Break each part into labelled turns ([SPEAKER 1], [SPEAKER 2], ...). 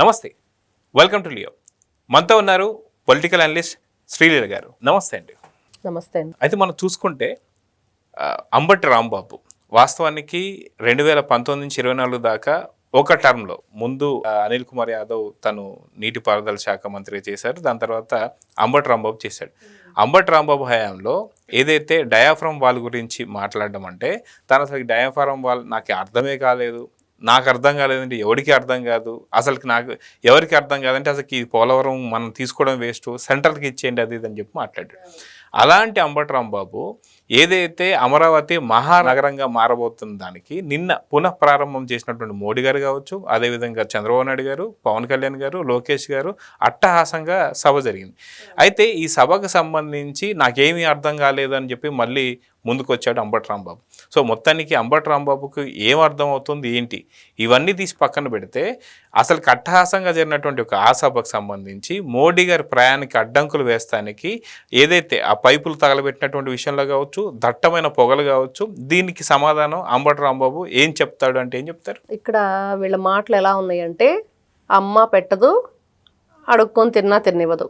[SPEAKER 1] నమస్తే, welcome to Leo. మనతో ఉన్నారు పొలిటికల్ అనలిస్ట్ శ్రీలీల గారు. నమస్తే అండి.
[SPEAKER 2] నమస్తే అండి.
[SPEAKER 1] అయితే మనం చూసుకుంటే అంబటి రాంబాబు వాస్తవానికి 2019 నుంచి 24 దాకా ఒక టర్మ్లో ముందు అనిల్ కుమార్ యాదవ్ తను నీటిపారుదల శాఖ మంత్రిగా చేశారు. దాని తర్వాత అంబటి రాంబాబు చేశాడు. అంబటి రాంబాబు హయాంలో ఏదైతే డయాఫ్రమ్ వాల్ గురించి మాట్లాడడం అంటే తను అసలు డయాఫ్రమ్ వాల్ నాకు అర్థమే కాలేదు, నాకు అర్థం కాలేదంటే ఎవరికి అర్థం కాదు, అసలుకి నాకు ఎవరికి అర్థం కాదంటే అసలు ఈ పోలవరం మనం తీసుకోవడం వేస్ట్, సెంట్రల్కి ఇచ్చేయండి అది ఇది అని చెప్పి మాట్లాడాడు. అలాంటి అంబటి రాంబాబు ఏదైతే అమరావతి మహానగరంగా మారబోతున్న దానికి నిన్న పునః ప్రారంభం చేసినటువంటి మోడీ గారు కావచ్చు, అదేవిధంగా చంద్రబాబు నాయుడు గారు, పవన్ కళ్యాణ్ గారు, లోకేష్ గారు అట్టహాసంగా సభ జరిగింది. అయితే ఈ సభకు సంబంధించి నాకేమీ అర్థం కాలేదు అని చెప్పి మళ్ళీ ముందుకు వచ్చాడు అంబటి రాంబాబు. సో మొత్తానికి అంబటి రాంబాబుకు ఏం అర్థం అవుతుంది ఏంటి ఇవన్నీ తీసి పక్కన పెడితే అసలు అట్టహాసంగా జరిగినటువంటి ఒక ఆ సభకు సంబంధించి మోడీ గారి ప్రయాణానికి అడ్డంకులు వేస్తానికి ఏదైతే ఆ పైపులు తగలబెట్టినటువంటి విషయంలో కావచ్చు, దట్టమైన పొగలు కావచ్చు, దీనికి సమాధానం అంబటి రాంబాబు ఏం చెప్తాడు అంటే ఏం చెప్తారు?
[SPEAKER 2] ఇక్కడ వీళ్ళ మాటలు ఎలా ఉన్నాయంటే అమ్మ పెట్టదు, అడుక్కొని తిన్నా తినివ్వదు,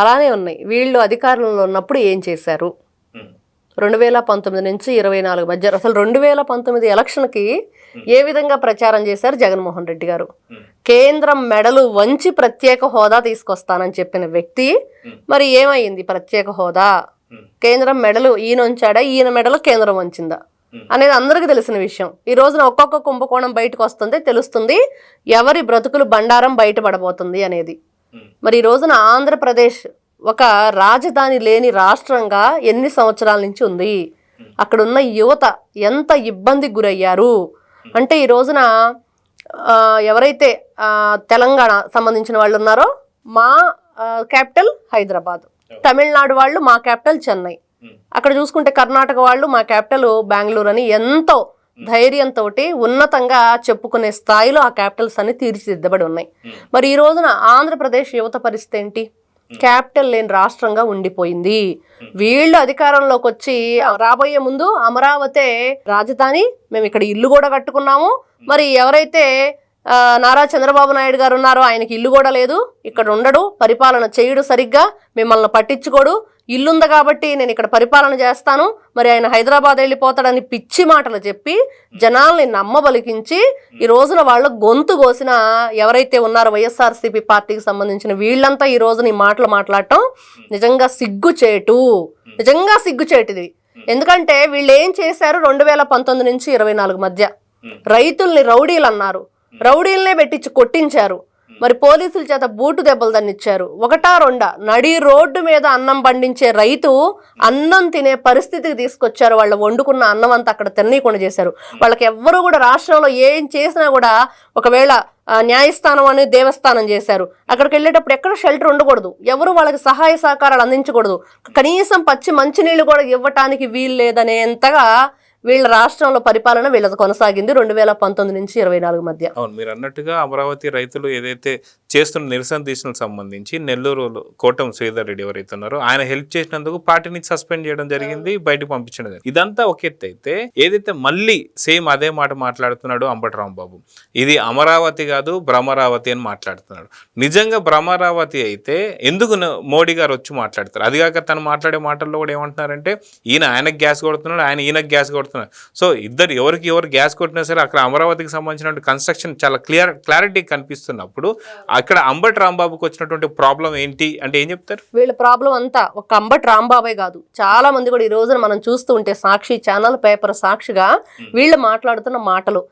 [SPEAKER 2] అలానే ఉన్నాయి. వీళ్ళు అధికారంలో ఉన్నప్పుడు ఏం చేశారు 2019 నుంచి 24 మధ్య, అసలు 2019 ఎలక్షన్కి ఏ విధంగా ప్రచారం చేశారు జగన్మోహన్ రెడ్డి గారు? కేంద్రం మెడలు వంచి ప్రత్యేక హోదా తీసుకొస్తానని చెప్పిన వ్యక్తి మరి ఏమైంది? ప్రత్యేక హోదా కేంద్రం మెడలు ఈయన ఉంచాడా, ఈయన మెడలు కేంద్రం వంచిందా అనేది అందరికీ తెలిసిన విషయం. ఈ రోజున ఒక్కొక్క కుంభకోణం బయటకు వస్తుంది, తెలుస్తుంది ఎవరి బ్రతుకులు బండారం బయటపడబోతుంది అనేది. మరి ఈ రోజున ఆంధ్రప్రదేశ్ ఒక రాజధాని లేని రాష్ట్రంగా ఎన్ని సంవత్సరాల నుంచి ఉంది? అక్కడున్న యువత ఎంత ఇబ్బందికి గురయ్యారు అంటే ఈ రోజున ఎవరైతే తెలంగాణ సంబంధించిన వాళ్ళు ఉన్నారో మా క్యాపిటల్ హైదరాబాద్, తమిళనాడు వాళ్ళు మా క్యాపిటల్ చెన్నై, అక్కడ చూసుకుంటే కర్ణాటక వాళ్ళు మా క్యాపిటల్ బెంగళూరు అని ఎంతో ధైర్యంతో ఉన్నతంగా చెప్పుకునే స్థాయిలో ఆ క్యాపిటల్స్ అన్ని తీర్చిదిద్దబడి ఉన్నాయి. మరి ఈ రోజున ఆంధ్రప్రదేశ్ యువత పరిస్థితి ఏంటి? క్యాపిటల్ లేని రాష్ట్రంగా ఉండిపోయింది. వీళ్ళు అధికారంలోకి వచ్చి రాబోయే ముందు అమరావతి రాజధాని, మేము ఇక్కడ ఇల్లు కూడా కట్టుకున్నాము, మరి ఎవరైతే నారా చంద్రబాబు నాయుడు గారు ఉన్నారో ఆయనకి ఇల్లు కూడా లేదు, ఇక్కడ ఉండడు, పరిపాలన చేయడు, సరిగ్గా మిమ్మల్ని పట్టించుకోడు, ఇల్లుంది కాబట్టి నేను ఇక్కడ పరిపాలన చేస్తాను, మరి ఆయన హైదరాబాద్ వెళ్ళిపోతాడని పిచ్చి మాటలు చెప్పి జనాల్ని నమ్మబలికించి ఈ రోజున వాళ్ళ గొంతు కోసిన ఎవరైతే ఉన్నారో వైఎస్ఆర్సీపీ పార్టీకి సంబంధించిన వీళ్ళంతా ఈ రోజున ఈ మాటలు మాట్లాడటం నిజంగా సిగ్గుచేటు, నిజంగా సిగ్గుచేటిది. ఎందుకంటే వీళ్ళు ఏం చేశారు 2019 నుంచి 24 మధ్య? రైతుల్ని రౌడీలు అన్నారు, రౌడీలనే పెట్టించి కొట్టించారు, మరి పోలీసుల చేత బూటు దెబ్బలు దన్నిచ్చారు. ఒకటా రెండా నడి రోడ్డు మీద అన్నం పండించే రైతు అన్నం తినే పరిస్థితికి తీసుకొచ్చారు. వాళ్ళు వండుకున్న అన్నం అంతా అక్కడ తినకుండా చేశారు. వాళ్ళకి ఎవ్వరూ కూడా రాష్ట్రంలో ఏం చేసినా కూడా ఒకవేళ న్యాయస్థానం అని దేవస్థానం చేశారు. అక్కడికి వెళ్ళేటప్పుడు ఎక్కడ షెల్టర్ ఉండకూడదు, ఎవరు వాళ్ళకి సహాయ సహకారాలు అందించకూడదు, కనీసం పచ్చి మంచినీళ్ళు కూడా ఇవ్వటానికి వీలు లేదనేంతగా వీళ్ళ రాష్ట్రంలో పరిపాలన వీళ్ళది కొనసాగింది 2019 నుంచి 24 మధ్య.
[SPEAKER 1] అవును, మీరు అన్నట్టుగా అమరావతి రైతులు ఏదైతే చేస్తున్న నిరసన దీక్షలకు సంబంధించి నెల్లూరు కోటం శ్రీధర్ రెడ్డి ఎవరైతే ఉన్నారో ఆయన హెల్ప్ చేసినందుకు పార్టీని సస్పెండ్ చేయడం జరిగింది, బయటకు పంపించడం జరిగింది. ఇదంతా ఒక ఎత్తు అయితే ఏదైతే మళ్ళీ సేమ్ అదే మాట మాట్లాడుతున్నాడు అంబటి రాంబాబు, ఇది అమరావతి కాదు భ్రమరావతి అని మాట్లాడుతున్నాడు. నిజంగా భ్రమరావతి అయితే ఎందుకు మోడీ గారు వచ్చి మాట్లాడతారు? అదిగాక తను మాట్లాడే మాటల్లో కూడా ఏమంటున్నారంటే ఆయనకు గ్యాస్ కొడుతున్నాడు, ఆయన ఈయనకు గ్యాస్ కొడుతున్నాడు. సో ఇద్దరు ఎవరికి ఎవరు గ్యాస్ కొట్టినా సరే అక్కడ అమరావతికి సంబంధించిన కన్స్ట్రక్షన్ చాలా క్లారిటీ కనిపిస్తున్నప్పుడు అక్కడ అంబటి రాంబాబుకి వచ్చినటువంటి ప్రాబ్లం ఏంటి అంటే ఏం చెప్తారు?
[SPEAKER 2] వీళ్ళ ప్రాబ్లం అంతా ఒక అంబటి రాంబాబే కాదు, చాలా మంది కూడా ఈ రోజున మనం చూస్తూ ఉంటే సాక్షి ఛానల్ పేపర్ సాక్షిగా వీళ్ళు మాట్లాడుతున్న మాటలు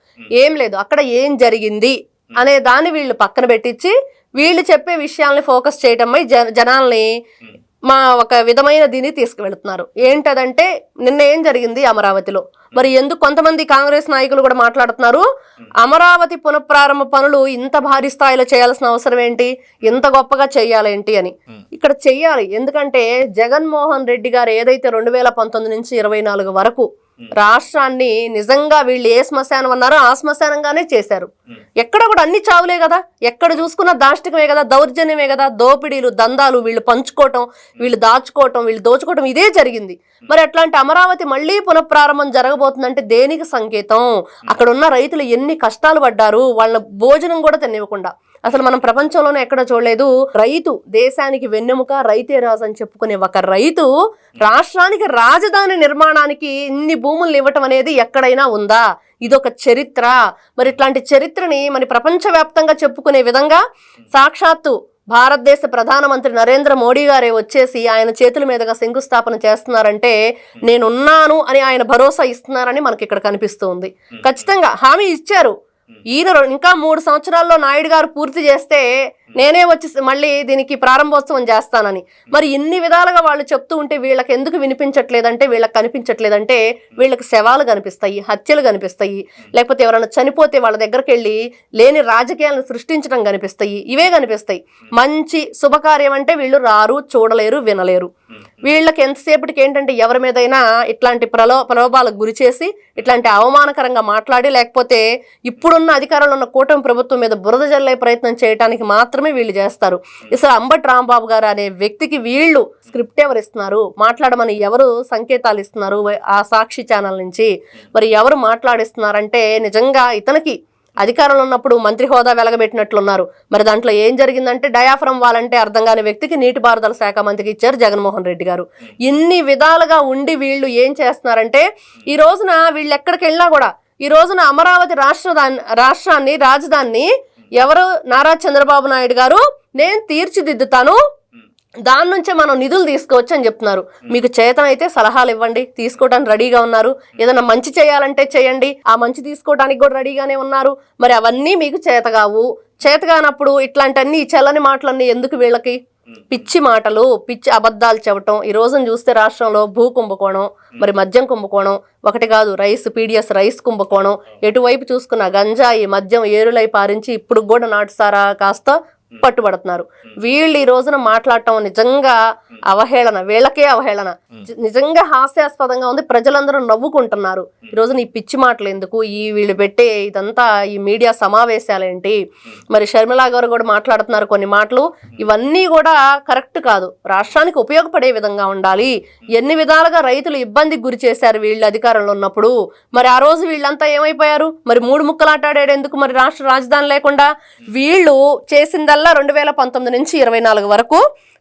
[SPEAKER 2] ఏం లేదు, అక్కడ ఏం జరిగింది అనే దాన్ని వీళ్ళు పక్కన పెట్టించి వీళ్ళు చెప్పే విషయాల్ని ఫోకస్ చేయటమై జనాల్ని మా ఒక విధమైన దీన్ని తీసుకువెళుతున్నారు. ఏంటదంటే నిన్న ఏం జరిగింది అమరావతిలో, మరి ఎందుకు కొంతమంది కాంగ్రెస్ నాయకులు కూడా మాట్లాడుతున్నారు అమరావతి పునఃప్రారంభ పనులు ఇంత భారీ స్థాయిలో చేయాల్సిన అవసరం ఏంటి, ఇంత గొప్పగా చెయ్యాలేంటి అని. ఇక్కడ చెయ్యాలి, ఎందుకంటే జగన్మోహన్ రెడ్డి గారు ఏదైతే 2019 నుంచి 24 వరకు రాష్ట్రాన్ని నిజంగా వీళ్ళు ఏ శ్మశానం అన్నారో ఆ శ్మశానంగానే చేశారు. ఎక్కడ కూడా అన్ని చావులే కదా, ఎక్కడ చూసుకున్న దాష్టికమే కదా, దౌర్జన్యమే కదా, దోపిడీలు దందాలు, వీళ్ళు పంచుకోవటం, వీళ్ళు దాచుకోవటం, వీళ్ళు దోచుకోవటం, ఇదే జరిగింది. మరి అట్లాంటి అమరావతి మళ్ళీ పునఃప్రారంభం జరగబోతుందంటే దేనికి సంకేతం? అక్కడ ఉన్న రైతులు ఎన్ని కష్టాలు పడ్డారు, వాళ్ళ భోజనం కూడా తినివ్వకుండా, అసలు మనం ప్రపంచంలోనే ఎక్కడ చూడలేదు. రైతు దేశానికి వెన్నెముక, రైతే రాజు అని చెప్పుకునే ఒక రైతు రాష్ట్రానికి రాజధాని నిర్మాణానికి ఇన్ని భూములు ఇవ్వటం అనేది ఎక్కడైనా ఉందా? ఇదొక చరిత్ర. మరి ఇట్లాంటి చరిత్రని మరి ప్రపంచవ్యాప్తంగా చెప్పుకునే విధంగా సాక్షాత్తు భారతదేశ ప్రధానమంత్రి నరేంద్ర మోడీ గారే వచ్చేసి ఆయన చేతుల మీదుగా శంకుస్థాపన చేస్తున్నారంటే నేనున్నాను అని ఆయన భరోసా ఇస్తున్నారని మనకి ఇక్కడ కనిపిస్తుంది. ఖచ్చితంగా హామీ ఇచ్చారు. ఈయన ఇంకా 3 సంవత్సరాల్లో నాయుడు గారు పూర్తి చేస్తే నేనే వచ్చి మళ్ళీ దీనికి ప్రారంభోత్సవం చేస్తానని. మరి ఇన్ని విధాలుగా వాళ్ళు చెప్తూ ఉంటే వీళ్ళకి ఎందుకు వినిపించట్లేదంటే, వీళ్ళకి కనిపించట్లేదంటే వీళ్ళకి శవాలు కనిపిస్తాయి, హత్యలు కనిపిస్తాయి, లేకపోతే ఎవరైనా చనిపోతే వాళ్ళ దగ్గరికి వెళ్ళి లేని రాజకీయాలను సృష్టించడం కనిపిస్తాయి. ఇవే కనిపిస్తాయి. మంచి శుభకార్యం అంటే వీళ్ళు రారు, చూడలేరు, వినలేరు. వీళ్ళకి ఎంతసేపటికి ఏంటంటే ఎవరి మీదైనా ఇట్లాంటి ప్రలోభాలకు గురి చేసి ఇట్లాంటి అవమానకరంగా మాట్లాడి, లేకపోతే ఇప్పుడున్న అధికారంలో ఉన్న కూటమి ప్రభుత్వం మీద బురద జల్లే ప్రయత్నం చేయడానికి మాత్రమే వీళ్ళు చేస్తారు. అసలు అంబటి రాంబాబు గారు అనే వ్యక్తికి వీళ్ళు స్క్రిప్ట్ ఎవరు ఇస్తున్నారు, మాట్లాడమని ఎవరు సంకేతాలు ఇస్తున్నారు ఆ సాక్షి ఛానల్ నుంచి, మరి ఎవరు మాట్లాడిస్తున్నారంటే నిజంగా ఇతనికి అధికారంలో ఉన్నప్పుడు మంత్రి హోదా వెలగబెట్టినట్లున్నారు. మరి దాంట్లో ఏం జరిగిందంటే డయాఫ్రమ్ వాలంటే అర్థం కాని వ్యక్తికి నీటిపారుదల శాఖ మంత్రికి ఇచ్చారు జగన్మోహన్ రెడ్డి గారు. ఇన్ని విధాలుగా ఉండి వీళ్ళు ఏం చేస్తున్నారంటే ఈ రోజున వీళ్ళు ఎక్కడికి వెళ్ళినా కూడా ఈ రోజున అమరావతి రాష్ట్రాన్ని రాజధానిని ఎవరు నారా చంద్రబాబు నాయుడు గారు నేను తీర్చిదిద్దుతాను, దాని నుంచే మనం నిధులు తీసుకోవచ్చు అని చెప్తున్నారు. మీకు చేతనైతే సలహాలు ఇవ్వండి, తీసుకోవడానికి రెడీగా ఉన్నారు. ఏదైనా మంచి చేయాలంటే చేయండి, ఆ మంచి తీసుకోవడానికి కూడా రెడీగానే ఉన్నారు. మరి అవన్నీ మీకు చేతగావు. చేతగానప్పుడు ఇట్లాంటి చెల్లని మాటలన్నీ ఎందుకు వీళ్ళకి? పిచ్చి మాటలు, పిచ్చి అబద్ధాలు చెప్పటం. ఈ రోజున చూస్తే రాష్ట్రంలో భూ కుంభకోణం, మరి మద్యం కుంభకోణం ఒకటి కాదు, పీడిఎస్ రైస్ కుంభకోణం, ఎటువైపు చూసుకున్న గంజాయి మద్యం ఏరులై పారించి ఇప్పుడు కూడా నాటుసారా కాస్త పట్టుబడుతున్నారు. వీళ్ళు ఈ రోజున మాట్లాడటం నిజంగా అవహేళన, వీళ్ళకే అవహేళన. నిజంగా హాస్యాస్పదంగా ఉంది. ప్రజలందరూ నవ్వుకుంటున్నారు. ఈ రోజున ఈ పిచ్చి మాటలు ఎందుకు, వీళ్ళు పెట్టే ఇదంతా ఈ మీడియా సమావేశాలేంటి? మరి షర్మిలా గారు కూడా మాట్లాడుతున్నారు కొన్ని మాటలు. ఇవన్నీ కూడా కరెక్ట్ కాదు. రాష్ట్రానికి ఉపయోగపడే విధంగా ఉండాలి. ఎన్ని విధాలుగా రైతులు ఇబ్బందికి గురి చేశారు వీళ్ళు అధికారంలో ఉన్నప్పుడు. మరి ఆ రోజు వీళ్ళంతా ఏమైపోయారు? మరి 3 ముక్కలాటాడాడు ఎందుకు మరి రాష్ట్ర రాజధాని లేకుండా? వీళ్ళు చేసిందల్లా 2019 నుంచి 24 వరకు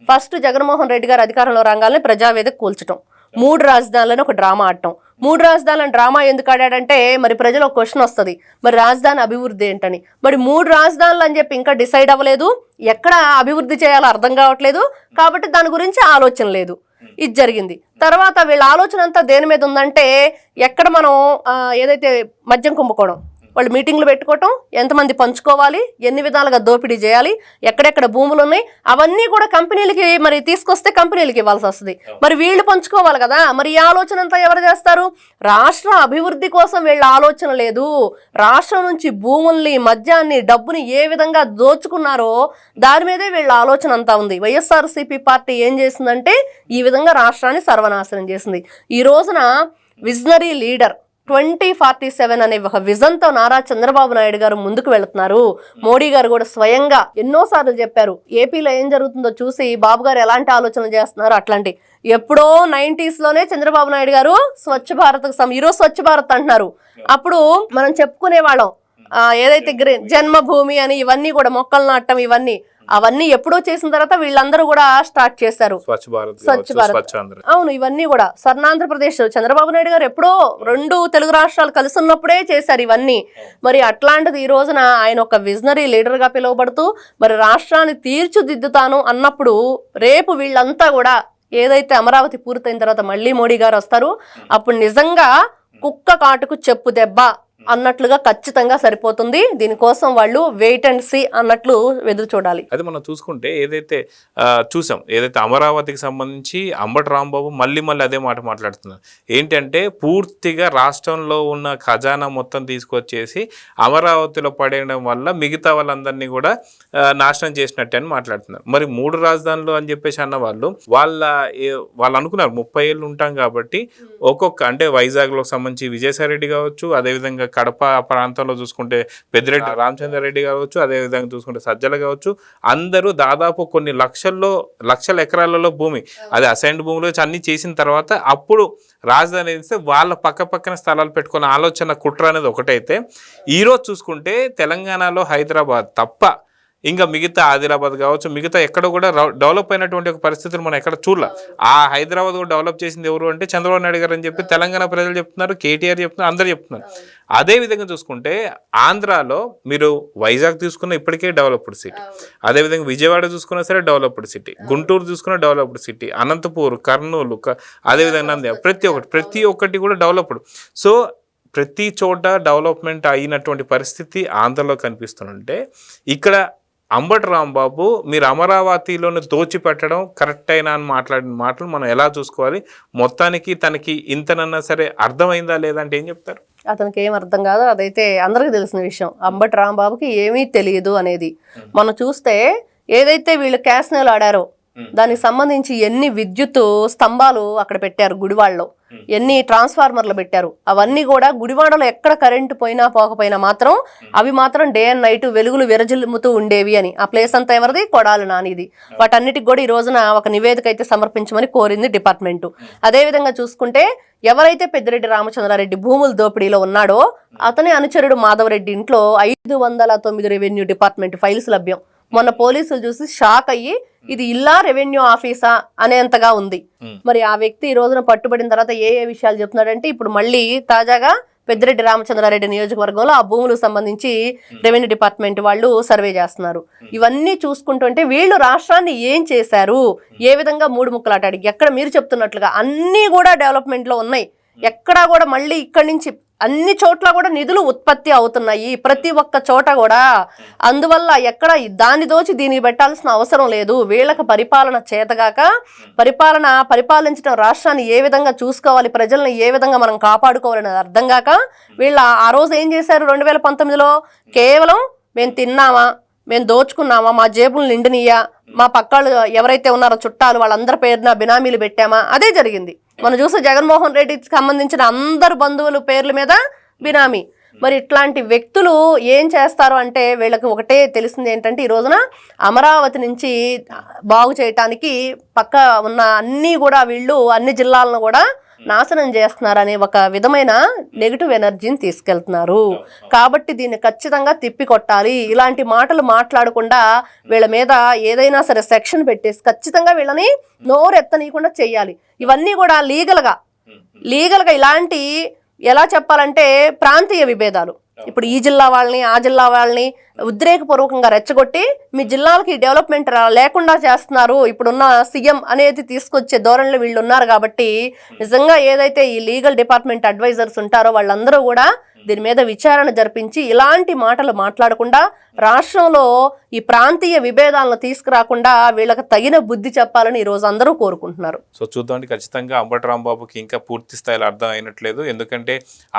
[SPEAKER 2] ఫస్ట్ జగన్మోహన్ రెడ్డి గారు అధికారంలో రాగానే ప్రజావేదిక కూల్చడం, 3 రాజధానులను ఒక డ్రామా ఆడటం. 3 రాజధానులను డ్రామా ఎందుకు ఆడాడంటే మరి ప్రజలు ఒక క్వశ్చన్ వస్తుంది, మరి రాజధాని అభివృద్ధి ఏంటని. మరి 3 రాజధానులు అని చెప్పి ఇంకా డిసైడ్ అవ్వలేదు, ఎక్కడ అభివృద్ధి చేయాలో అర్థం కావట్లేదు, కాబట్టి దాని గురించి ఆలోచన లేదు. ఇది జరిగింది. తర్వాత వీళ్ళ ఆలోచన అంతా దేని మీద ఉందంటే ఎక్కడ మనం ఏదైతే మద్యం కుంభకోణం వాళ్ళు మీటింగ్లు పెట్టుకోవటం, ఎంతమంది పంచుకోవాలి, ఎన్ని విధాలుగా దోపిడీ చేయాలి, ఎక్కడెక్కడ భూములు ఉన్నాయి, అవన్నీ కూడా కంపెనీలకి మరి తీసుకొస్తే కంపెనీలకి ఇవ్వాల్సి వస్తుంది. మరి వీళ్ళు పంచుకోవాలి కదా. మరి ఈ ఆలోచన అంతా ఎవరు చేస్తారు? రాష్ట్ర అభివృద్ధి కోసం వీళ్ళ ఆలోచన లేదు. రాష్ట్రం నుంచి భూముల్ని, మద్యాన్ని, డబ్బుని ఏ విధంగా దోచుకున్నారో దాని మీదే వీళ్ళ ఆలోచన అంతా ఉంది. వైఎస్ఆర్సీపీ పార్టీ ఏం చేసిందంటే ఈ విధంగా రాష్ట్రాన్ని సర్వనాశనం చేసింది. ఈ రోజున విజనరీ లీడర్ 2047 అనే ఒక విజన్తో నారా చంద్రబాబు నాయుడు గారు ముందుకు వెళుతున్నారు. మోడీ గారు కూడా స్వయంగా ఎన్నోసార్లు చెప్పారు, ఏపీలో ఏం జరుగుతుందో చూసి బాబు గారు ఎలాంటి ఆలోచనలు చేస్తున్నారు అట్లాంటి. ఎప్పుడో 90s లోనే చంద్రబాబు నాయుడు గారు స్వచ్ఛ భారత్ ఈరోజు స్వచ్ఛ భారత్ అంటున్నారు. అప్పుడు మనం చెప్పుకునే వాళ్ళం ఏదైతే జన్మభూమి అని ఇవన్నీ కూడా మొక్కలు నాటడం అవన్నీ ఎప్పుడో చేసిన తర్వాత వీళ్ళందరూ కూడా స్టార్ట్ చేశారు స్వచ్ఛ భారత్. అవును, ఇవన్నీ కూడా స్వర్ణాంధ్రప్రదేశ్ చంద్రబాబు నాయుడు గారు ఎప్పుడో 2 తెలుగు రాష్ట్రాలు కలిసి ఉన్నప్పుడే చేశారు ఇవన్నీ. మరి అట్లాంటిది ఈ రోజున ఆయన ఒక విజనరీ లీడర్ గా పిలువబడుతూ మరి రాష్ట్రాన్ని తీర్చిదిద్దుతాను అన్నప్పుడు రేపు వీళ్ళంతా కూడా ఏదైతే అమరావతి పూర్తయిన తర్వాత మళ్ళీ మోడీ గారు వస్తారు, అప్పుడు నిజంగా కుక్క కాటుకు చెప్పు దెబ్బ అన్నట్లుగా ఖచ్చితంగా సరిపోతుంది. దీనికోసం వాళ్ళు వెయిట్ అండ్ సీ అన్నట్లు ఎదురు చూడాలి.
[SPEAKER 1] అది మనం చూసుకుంటే ఏదైతే అమరావతికి సంబంధించి అంబటి రాంబాబు మళ్ళీ అదే మాట మాట్లాడుతున్నారు. ఏంటంటే పూర్తిగా రాష్ట్రంలో ఉన్న ఖజానా మొత్తం తీసుకొచ్చేసి అమరావతిలో పడేయడం వల్ల మిగతా వాళ్ళందరినీ కూడా నాశనం చేసినట్టు అని మాట్లాడుతున్నారు. మరి 3 రాజధానులు అని చెప్పేసి అన్న వాళ్ళు అనుకున్నారు 30 ఏళ్ళు ఉంటాం కాబట్టి అంటే వైజాగ్లో సంబంధించి విజయసాయిరెడ్డి కావచ్చు, అదేవిధంగా కడప ప్రాంతంలో చూసుకుంటే పెద్దిరెడ్డి రామచంద్రారెడ్డి కావచ్చు, అదేవిధంగా చూసుకుంటే సజ్జల కావచ్చు, అందరూ దాదాపు కొన్ని లక్షల ఎకరాలలో భూమి అది అసైన్డ్ భూములు అన్ని చేసిన తర్వాత అప్పుడు రాజధాని వేస్తే వాళ్ళ పక్కన స్థలాలు పెట్టుకునే ఆలోచన కుట్ర అనేది ఒకటైతే, ఈరోజు చూసుకుంటే తెలంగాణలో హైదరాబాద్ తప్ప ఇంకా మిగతా ఆదిలాబాద్ కావచ్చు, మిగతా ఎక్కడ కూడా డెవలప్ అయినటువంటి ఒక పరిస్థితులు మనం ఎక్కడ చూడలే. ఆ హైదరాబాద్ కూడా డెవలప్ చేసింది ఎవరు అంటే చంద్రబాబు నాయుడు గారు అని చెప్పి తెలంగాణ ప్రజలు చెప్తున్నారు, కేటీఆర్ చెప్తున్నారు, అందరు చెప్తున్నారు. అదే విధంగా చూసుకుంటే ఆంధ్రాలో మీరు వైజాగ్ తీసుకున్న ఇప్పటికే డెవలప్డ్ సిటీ, అదేవిధంగా విజయవాడ చూసుకున్నా సరే డెవలప్డ్ సిటీ, గుంటూరు చూసుకున్న డెవలప్డ్ సిటీ, అనంతపూర్, కర్నూలు, అదేవిధంగా నంద్యాల, ప్రతి ఒక్కటి కూడా డెవలప్డ్. సో ప్రతి చోట డెవలప్మెంట్ అయినటువంటి పరిస్థితి ఆంధ్రలో కనిపిస్తుంటే ఇక్కడ అంబటి రాంబాబు మీరు అమరావతిలోని దోచిపెట్టడం కరెక్ట్ అయినా అని మాట్లాడిన మాటలు మనం ఎలా చూసుకోవాలి? మొత్తానికి తనకి ఇంతనన్నా సరే అర్థమైందా లేదంటే ఏం చెప్తారు?
[SPEAKER 2] అతనికి ఏం అర్థం కాదు, అదైతే అందరికీ తెలిసిన విషయం. అంబటి రాంబాబుకి ఏమీ తెలియదు అనేది మనం చూస్తే ఏదైతే వీళ్ళు క్యాస్నేలు ఆడారో దానికి సంబంధించి ఎన్ని విద్యుత్ స్తంభాలు అక్కడ పెట్టారు, గుడివాడలో ఎన్ని ట్రాన్స్ఫార్మర్లు పెట్టారు, అవన్నీ కూడా గుడివాడలో ఎక్కడ కరెంటు పోయినా పోకపోయినా మాత్రం అవి మాత్రం డే అండ్ నైట్ వెలుగులు విరజిల్లుతూ ఉండేవి అని. ఆ ప్లేస్ అంతా ఎవరిది? కొడాలి నానిది. వాటన్నిటికి కూడా ఈ రోజున ఒక నివేదిక అయితే సమర్పించమని కోరింది డిపార్ట్మెంటు. అదేవిధంగా చూసుకుంటే ఎవరైతే పెద్దిరెడ్డి రామచంద్రారెడ్డి భూముల దోపిడీలో ఉన్నాడో అతని అనుచరుడు మాధవరెడ్డి ఇంట్లో 509 రెవెన్యూ డిపార్ట్మెంట్ ఫైల్స్ లభ్యం. మొన్న పోలీసులు చూసి షాక్ అయ్యి ఇది ఇల్లా రెవెన్యూ ఆఫీసా అనేంతగా ఉంది. మరి ఆ వ్యక్తి ఈ రోజున పట్టుబడిన తర్వాత ఏ విషయాలు చెప్తున్నాడంటే ఇప్పుడు మళ్ళీ తాజాగా పెద్దిరెడ్డి రామచంద్రారెడ్డి నియోజకవర్గంలో ఆ భూములకు సంబంధించి రెవెన్యూ డిపార్ట్మెంట్ వాళ్ళు సర్వే చేస్తున్నారు. ఇవన్నీ చూసుకుంటుంటే వీళ్ళు రాష్ట్రాన్ని ఏం చేశారు, ఏ విధంగా మూడు ముక్కలాటాడు, ఎక్కడ మీరు చెప్తున్నట్లుగా అన్నీ కూడా డెవలప్మెంట్లో ఉన్నాయి. ఎక్కడా కూడా మళ్ళీ ఇక్కడి నుంచి అన్ని చోట్ల కూడా నిధులు ఉత్పత్తి అవుతున్నాయి, ప్రతి ఒక్క చోట కూడా. అందువల్ల ఎక్కడ దాన్ని దోచి దీనికి పెట్టాల్సిన అవసరం లేదు. వీళ్ళకి పరిపాలన చేతగాక పరిపాలించడం, రాష్ట్రాన్ని ఏ విధంగా చూసుకోవాలి, ప్రజల్ని ఏ విధంగా మనం కాపాడుకోవాలని అర్థం కాక వీళ్ళు ఆ రోజు ఏం చేశారు 2019లో? కేవలం మేము తిన్నామా, మేము దోచుకున్నామా, మా జేబులు నిండినయ్యా, మా పక్కాళ్ళు ఎవరైతే ఉన్నారో చుట్టాలు వాళ్ళందరి పేరున బినామీలు పెట్టామా, అదే జరిగింది. మనం చూస్తే జగన్మోహన్ రెడ్డికి సంబంధించిన అందరు బంధువుల పేర్ల మీద బినామీ. మరి ఇట్లాంటి వ్యక్తులు ఏం చేస్తారు అంటే వీళ్ళకి ఒకటే తెలిసింది ఏంటంటే ఈ రోజున అమరావతి నుంచి బాగు చేయటానికి పక్క ఉన్న అన్నీ కూడా వీళ్ళు అన్ని జిల్లాలను కూడా నాశనం చేస్తున్నారనే ఒక విధమైన నెగిటివ్ ఎనర్జీని తీసుకెళ్తున్నారు. కాబట్టి దీన్ని ఖచ్చితంగా తిప్పికొట్టాలి. ఇలాంటి మాటలు మాట్లాడకుండా వీళ్ళ మీద ఏదైనా సరే సెక్షన్ పెట్టేసి ఖచ్చితంగా వీళ్ళని నోరెత్తనీయకుండా చెయ్యాలి. ఇవన్నీ కూడా లీగల్గా ఇలాంటి ఎలా చెప్పాలంటే ప్రాంతీయ విభేదాలు. ఇప్పుడు ఈ జిల్లా వాళ్ళని ఆ జిల్లా వాళ్ళని ఉద్రేకపూర్వకంగా రెచ్చగొట్టి మీ జిల్లాలకి డెవలప్మెంట్ లేకుండా చేస్తున్నారు ఇప్పుడున్న సీఎం అనేది తీసుకొచ్చే ధోరణిలో వీళ్ళు ఉన్నారు. కాబట్టి నిజంగా ఏదైతే ఈ లీగల్ డిపార్ట్మెంట్ అడ్వైజర్స్ ఉంటారో వాళ్ళందరూ కూడా దీని మీద విచారణ జరిపించి ఇలాంటి మాటలు మాట్లాడకుండా రాష్ట్రంలో ఈ ప్రాంతీయ విభేదాలను తీసుకురాకుండా వీళ్ళకి తగిన బుద్ధి చెప్పాలని ఈ రోజు అందరూ కోరుకుంటున్నారు.
[SPEAKER 1] సో చూద్దాం, ఖచ్చితంగా అంబటి రాంబాబుకి ఇంకా పూర్తి స్థాయిలో అర్థం అయినట్లేదు. ఎందుకంటే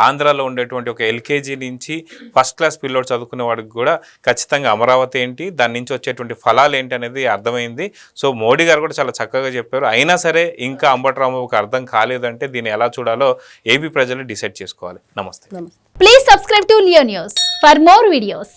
[SPEAKER 1] ఆంధ్రాలో ఉండేటువంటి ఒక ఎల్కేజీ నుంచి ఫస్ట్ క్లాస్ పిల్లోడు చదువుకునే వాడికి కూడా ఖచ్చితంగా అమరావతి ఏంటి, దాని నుంచి వచ్చేటువంటి ఫలాలు ఏంటి అనేది అర్థమైంది. సో మోడీ గారు కూడా చాలా చక్కగా చెప్పారు. అయినా సరే ఇంకా అంబటి రాంబాబుకి అర్థం కాలేదంటే దీన్ని ఎలా చూడాలో ఏపీ ప్రజలు డిసైడ్ చేసుకోవాలి. నమస్తే.
[SPEAKER 3] Please subscribe to Leo News for more videos.